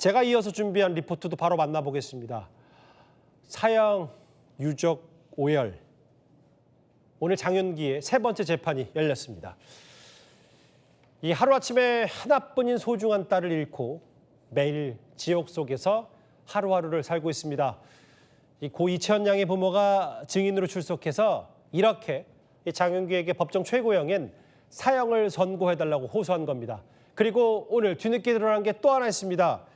제가 이어서 준비한 리포트도 바로 만나보겠습니다. 사형 유족 오열. 오늘 장윤기의 세 번째 재판이 열렸습니다. 이 하루아침에 하나뿐인 소중한 딸을 잃고 매일 지옥 속에서 하루하루를 살고 있습니다. 이 고 이채원 양의 부모가 증인으로 출석해서 이렇게 장윤기에게 법정 최고형인 사형을 선고해달라고 호소한 겁니다. 그리고 오늘 뒤늦게 드러난 게 또 하나 있습니다.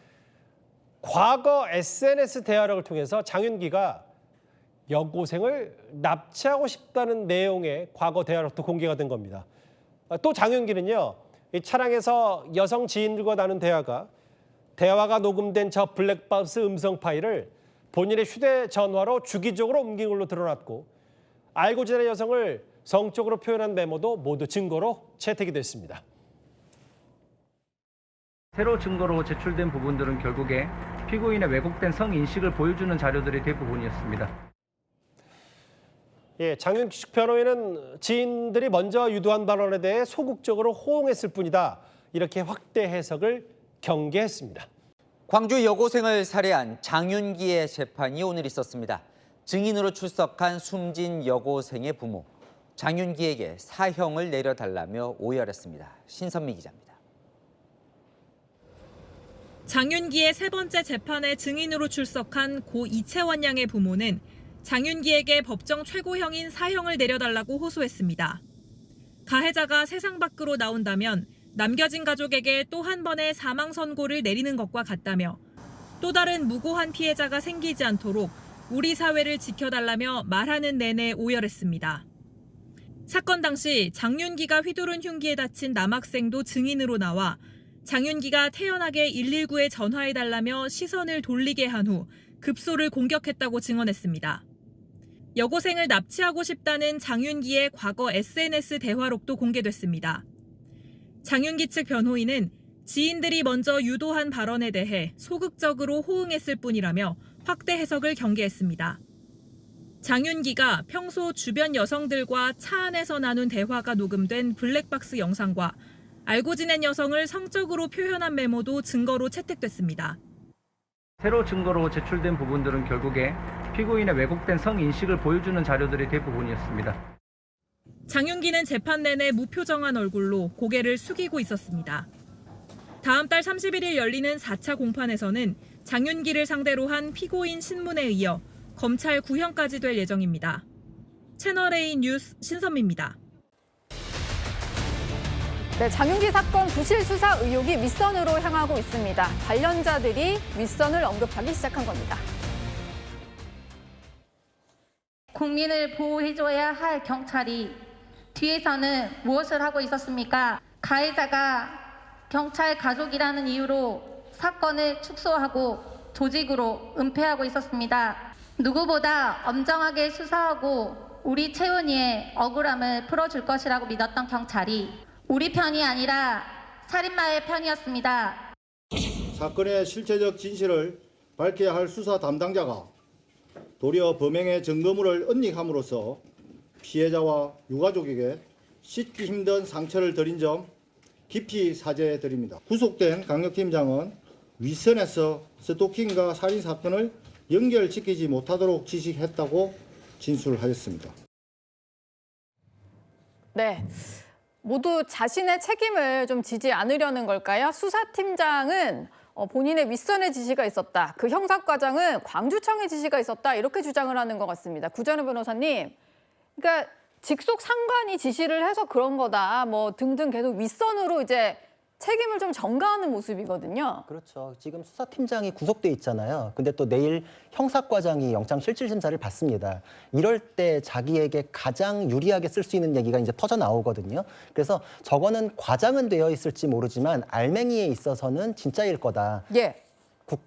과거 SNS 대화록을 통해서 장윤기가 여고생을 납치하고 싶다는 내용의 과거 대화록도 공개가 된 겁니다. 또 장윤기는요, 이 차량에서 여성 지인들과 나눈 대화가 녹음된 저 블랙박스 음성 파일을 본인의 휴대전화로 주기적으로 옮긴 걸로 드러났고, 알고 지낸 여성을 성적으로 표현한 메모도 모두 증거로 채택이 됐습니다. 새로 증거로 제출된 부분들은 결국에 피고인의 왜곡된 성인식을 보여주는 자료들이 대부분이었습니다. 장윤기 측 변호인은 지인들이 먼저 유도한 발언에 대해 소극적으로 호응했을 뿐이다, 이렇게 확대 해석을 경계했습니다. 광주 여고생을 살해한 장윤기의 재판이 오늘 있었습니다. 증인으로 출석한 숨진 여고생의 부모, 장윤기에게 사형을 내려달라며 오열했습니다. 신선미 기자입니다. 장윤기의 세 번째 재판에 증인으로 출석한 고 이채원 양의 부모는 장윤기에게 법정 최고형인 사형을 내려달라고 호소했습니다. 가해자가 세상 밖으로 나온다면 남겨진 가족에게 또 한 번의 사망 선고를 내리는 것과 같다며 또 다른 무고한 피해자가 생기지 않도록 우리 사회를 지켜달라며 말하는 내내 오열했습니다. 사건 당시 장윤기가 휘두른 흉기에 다친 남학생도 증인으로 나와 장윤기가 태연하게 119에 전화해달라며 시선을 돌리게 한 후 급소를 공격했다고 증언했습니다. 여고생을 납치하고 싶다는 장윤기의 과거 SNS 대화록도 공개됐습니다. 장윤기 측 변호인은 지인들이 먼저 유도한 발언에 대해 소극적으로 호응했을 뿐이라며 확대 해석을 경계했습니다. 장윤기가 평소 주변 여성들과 차 안에서 나눈 대화가 녹음된 블랙박스 영상과 알고 지낸 여성을 성적으로 표현한 메모도 증거로 채택됐습니다. 새로 증거로 제출된 부분들은 결국에 피고인의 왜곡된 성인식을 보여주는 자료들이 대부분이었습니다. 장윤기는 재판 내내 무표정한 얼굴로 고개를 숙이고 있었습니다. 다음 달 31일 열리는 4차 공판에서는 장윤기를 상대로 한 피고인 신문에 이어 검찰 구형까지 될 예정입니다. 채널A 뉴스 신선미입니다. 네, 장윤기 사건 부실 수사 의혹이 윗선으로 향하고 있습니다. 관련자들이 윗선을 언급하기 시작한 겁니다. 국민을 보호해줘야 할 경찰이 뒤에서는 무엇을 하고 있었습니까? 가해자가 경찰 가족이라는 이유로 사건을 축소하고 조직으로 은폐하고 있었습니다. 누구보다 엄정하게 수사하고 우리 채원이의 억울함을 풀어줄 것이라고 믿었던 경찰이 우리 편이 아니라 살인마의 편이었습니다. 사건의 실체적 진실을 밝혀야 할 수사 담당자가 도리어 범행의 증거물을 은닉함으로써 피해자와 유가족에게 씻기 힘든 상처를 드린 점 깊이 사죄드립니다. 구속된 강력팀장은 윗선에서 스토킹과 살인 사건을 연결시키지 못하도록 지시했다고 진술하였습니다. 네, 모두 자신의 책임을 좀 지지 않으려는 걸까요? 수사팀장은 본인의 윗선의 지시가 있었다. 그 형사과장은 광주청의 지시가 있었다. 이렇게 주장을 하는 것 같습니다. 구전우 변호사님, 그러니까 직속 상관이 지시를 해서 그런 거다. 뭐 등등 계속 윗선으로 이제 책임을 좀 전가하는 모습이거든요. 그렇죠. 지금 수사팀장이 구속돼 있잖아요. 근데 또 내일 형사과장이 영장실질심사를 받습니다. 이럴 때 자기에게 가장 유리하게 쓸 수 있는 얘기가 이제 터져 나오거든요. 그래서 저거는 과장은 되어 있을지 모르지만 알맹이에 있어서는 진짜일 거다. 예.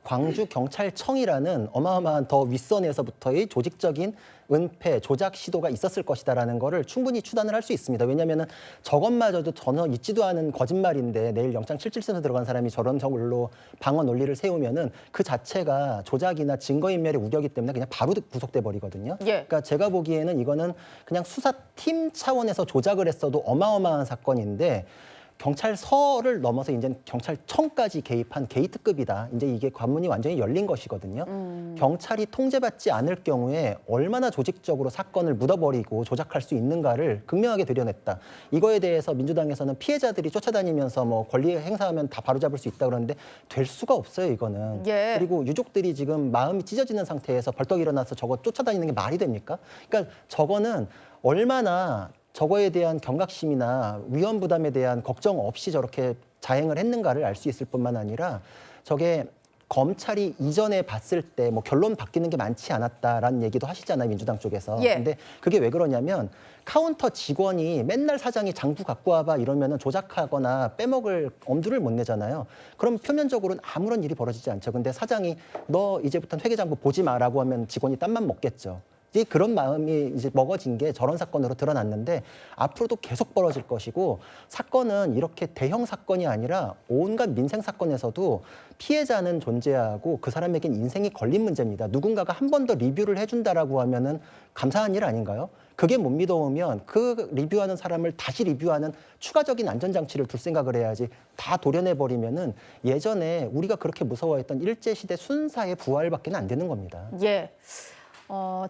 광주경찰청이라는 어마어마한 더 윗선에서부터의 조직적인 은폐, 조작 시도가 있었을 것이다라는 거를 충분히 추단을 할 수 있습니다. 왜냐하면 저것마저도 전혀 있지도 않은 거짓말인데 내일 영장실질심사 들어간 사람이 저런 저걸로 방어 논리를 세우면은 그 자체가 조작이나 증거인멸의 우려이기 때문에 그냥 바로 구속돼 버리거든요. 예. 그러니까 제가 보기에는 이거는 그냥 수사팀 차원에서 조작을 했어도 어마어마한 사건인데 경찰서를 넘어서 이제 경찰청까지 개입한 게이트급이다. 이제 이게 관문이 완전히 열린 것이거든요. 경찰이 통제받지 않을 경우에 얼마나 조직적으로 사건을 묻어버리고 조작할 수 있는가를 극명하게 드러냈다. 이거에 대해서 민주당에서는 피해자들이 쫓아다니면서 뭐 권리 행사하면 다 바로잡을 수 있다 그러는데 될 수가 없어요, 이거는. 예. 그리고 유족들이 지금 마음이 찢어지는 상태에서 벌떡 일어나서 저거 쫓아다니는 게 말이 됩니까? 그러니까 저거는 얼마나 저거에 대한 경각심이나 위험 부담에 대한 걱정 없이 저렇게 자행을 했는가를 알 수 있을 뿐만 아니라 저게 검찰이 이전에 봤을 때 뭐 결론 바뀌는 게 많지 않았다라는 얘기도 하시잖아요, 민주당 쪽에서. 예. 근데 그게 왜 그러냐면 카운터 직원이 맨날 사장이 장부 갖고 와봐 이러면은 조작하거나 빼먹을 엄두를 못 내잖아요. 그럼 표면적으로는 아무런 일이 벌어지지 않죠. 근데 사장이 너 이제부터는 회계장부 보지 마라고 하면 직원이 땀만 먹겠죠. 이제 그런 마음이 이제 먹어진 게 저런 사건으로 드러났는데 앞으로도 계속 벌어질 것이고 사건은 이렇게 대형 사건이 아니라 온갖 민생 사건에서도 피해자는 존재하고 그 사람에겐 인생이 걸린 문제입니다. 누군가가 한 번 더 리뷰를 해준다라고 하면은 감사한 일 아닌가요? 그게 못 믿어오면 그 리뷰하는 사람을 다시 리뷰하는 추가적인 안전장치를 둘 생각을 해야지 다 도려내버리면은 예전에 우리가 그렇게 무서워했던 일제시대 순사의 부활밖에 안 되는 겁니다. 예.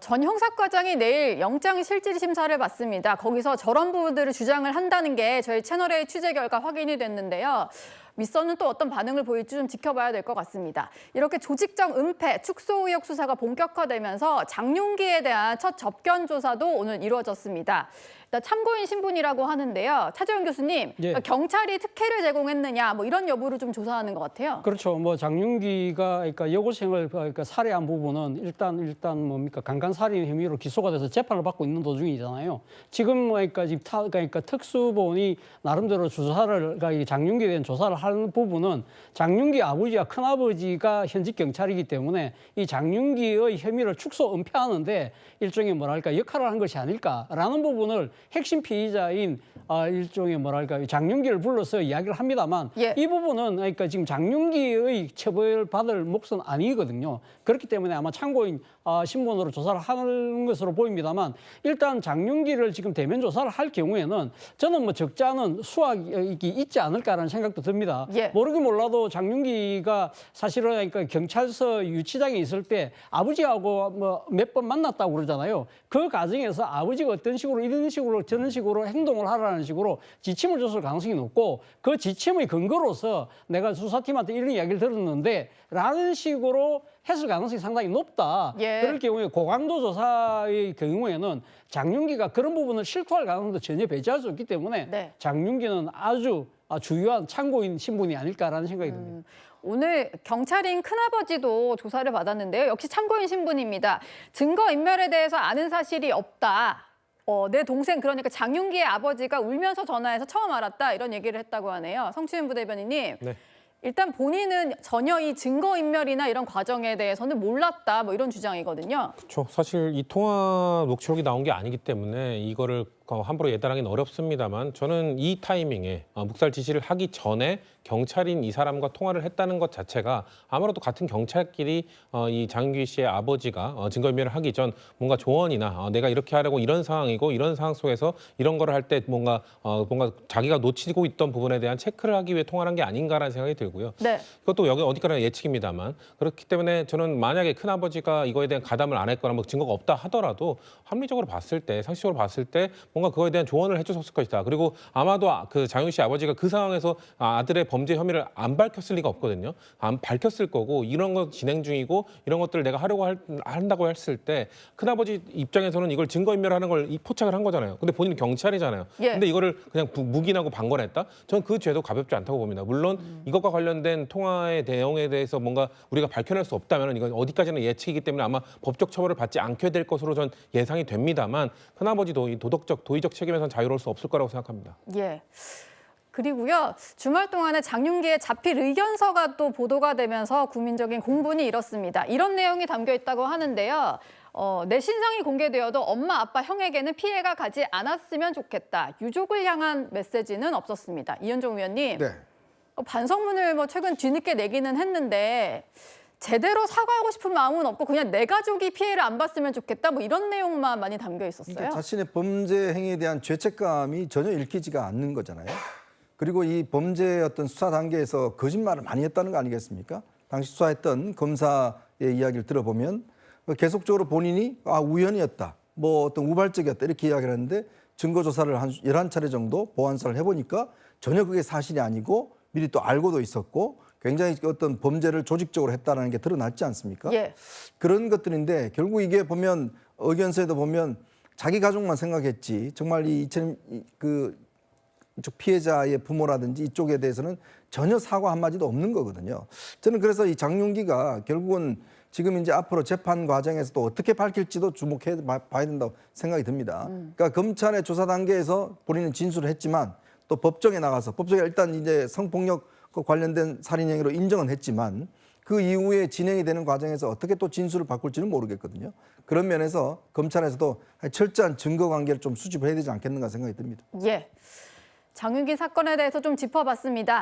전 형사과장이 내일 영장실질심사를 받습니다. 거기서 저런 부분들을 주장을 한다는 게 저희 채널A 취재 결과 확인이 됐는데요. 윗선은 또 어떤 반응을 보일지 좀 지켜봐야 될 것 같습니다. 이렇게 조직적 은폐, 축소 의혹 수사가 본격화되면서 장윤기에 대한 첫 접견 조사도 오늘 이루어졌습니다. 일단 참고인 신분이라고 하는데요. 차재원 교수님, 예. 경찰이 특혜를 제공했느냐 뭐 이런 여부를 좀 조사하는 것 같아요. 그렇죠. 뭐 장윤기가 그러니까 여고생을 그러니까 살해한 부분은 일단 뭡니까 강간살인 혐의로 기소가 돼서 재판을 받고 있는 도중이잖아요. 지금 그러니까 특수본이 나름대로 조사를 그러니까 장윤기에 대한 조사를 하는 부분은 장윤기 아버지와 큰아버지가 현직 경찰이기 때문에 이 장윤기의 혐의를 축소 은폐하는데 일종의 뭐랄까 역할을 한 것이 아닐까라는 부분을 핵심 피의자인 일종의 뭐랄까 장윤기를 불러서 이야기를 합니다만 예. 이 부분은 그러니까 지금 장윤기의 처벌받을 몫은 아니거든요. 그렇기 때문에 아마 참고인 신분으로 조사를 하는 것으로 보입니다만 일단 장윤기를 지금 대면 조사를 할 경우에는 저는 뭐 적지 않은 수확이 있지 않을까라는 생각도 듭니다. 예. 모르긴 몰라도 장윤기가 사실은 그러니까 경찰서 유치장에 있을 때 아버지하고 뭐 몇 번 만났다고 그러잖아요. 그 과정에서 아버지가 어떤 식으로 이런 식으로 저런 식으로 행동을 하라는 식으로 지침을 줬을 가능성이 높고 그 지침의 근거로서 내가 수사팀한테 이런 이야기를 들었는데 라는 식으로 했을 가능성이 상당히 높다. 예. 그럴 경우에 고강도 조사의 경우에는 장윤기가 그런 부분을 실토할 가능성도 전혀 배제할 수 없기 때문에 네. 장윤기는 아주 주요한 참고인 신분이 아닐까라는 생각이 듭니다. 오늘 경찰인 큰아버지도 조사를 받았는데요. 역시 참고인 신분입니다. 증거인멸에 대해서 아는 사실이 없다. 내 동생 그러니까 장윤기의 아버지가 울면서 전화해서 처음 알았다. 이런 얘기를 했다고 하네요. 성추인 부대변인님. 네. 일단 본인은 전혀 이 증거인멸이나 이런 과정에 대해서는 몰랐다. 뭐 이런 주장이거든요. 그렇죠. 사실 이 통화 녹취록이 나온 게 아니기 때문에 이거를 함부로 예단하기는 어렵습니다만 저는 이 타이밍에 묵살 지시를 하기 전에 경찰인 이 사람과 통화를 했다는 것 자체가 아무래도 같은 경찰끼리 이 장윤기 씨의 아버지가 증거인멸을 하기 전 뭔가 조언이나 내가 이렇게 하려고 이런 상황이고 이런 상황 속에서 이런 거를 할 때 뭔가 자기가 놓치고 있던 부분에 대한 체크를 하기 위해 통화를 한 게 아닌가라는 생각이 들고요. 네. 그것도 여기 어디까지나 예측입니다만 그렇기 때문에 저는 만약에 큰아버지가 이거에 대한 가담을 안 했거나 뭐 증거가 없다 하더라도 합리적으로 봤을 때 상식적으로 봤을 때 뭔가 그거에 대한 조언을 해줬을 것이다. 그리고 아마도 그 장윤기 씨 아버지가 그 상황에서 아들의 범죄 혐의를 안 밝혔을 리가 없거든요. 안 밝혔을 거고 이런 거 진행 중이고 이런 것들을 내가 하려고 한다고 했을 때 큰아버지 입장에서는 이걸 증거인멸하는 걸 포착을 한 거잖아요. 근데 본인은 경찰이잖아요. 예. 근데 이거를 그냥 묵인하고 방관했다? 저는 그 죄도 가볍지 않다고 봅니다. 물론 이것과 관련된 통화의 내용에 대해서 뭔가 우리가 밝혀낼 수 없다면 이건 어디까지나 예측이기 때문에 아마 법적 처벌을 받지 않게 될 것으로 전 예상이 됩니다만 큰아버지도 이 도의적 책임에선 자유로울 수 없을 거라고 생각합니다. 예. 그리고요, 주말 동안에 장윤기의 자필 의견서가 또 보도가 되면서 국민적인 공분이 일었습니다. 이런 내용이 담겨 있다고 하는데요. 내 신상이 공개되어도 엄마, 아빠, 형에게는 피해가 가지 않았으면 좋겠다. 유족을 향한 메시지는 없었습니다. 이현종 의원님, 네. 반성문을 뭐 최근 뒤늦게 내기는 했는데 제대로 사과하고 싶은 마음은 없고 그냥 내 가족이 피해를 안 봤으면 좋겠다. 뭐 이런 내용만 많이 담겨 있었어요. 그러니까 자신의 범죄 행위에 대한 죄책감이 전혀 읽히지가 않는 거잖아요. 그리고 이 범죄의 어떤 수사 단계에서 거짓말을 많이 했다는 거 아니겠습니까? 당시 수사했던 검사의 이야기를 들어보면 계속적으로 본인이 우연이었다, 뭐 어떤 우발적이었다 이렇게 이야기를 했는데 증거 조사를 한 11차례 정도 보완사를 해보니까 전혀 그게 사실이 아니고 미리 또 알고도 있었고 굉장히 어떤 범죄를 조직적으로 했다는 게 드러났지 않습니까? 예. 그런 것들인데 결국 이게 보면 의견서에도 보면 자기 가족만 생각했지 정말 이쪽 피해자의 부모라든지 이쪽에 대해서는 전혀 사과 한마디도 없는 거거든요. 저는 그래서 이 장윤기가 결국은 지금 이제 앞으로 재판 과정에서도 어떻게 밝힐지도 주목해 봐야 된다고 생각이 듭니다. 그러니까 검찰의 조사 단계에서 본인은 진술을 했지만 또 법정에 나가서 법정에 일단 이제 성폭력 관련된 살인 행위로 인정은 했지만 그 이후에 진행이 되는 과정에서 어떻게 또 진술을 바꿀지는 모르겠거든요. 그런 면에서 검찰에서도 철저한 증거 관계를 좀 수집을 해야 되지 않겠는가 생각이 듭니다. 예. 장윤기 사건에 대해서 좀 짚어봤습니다.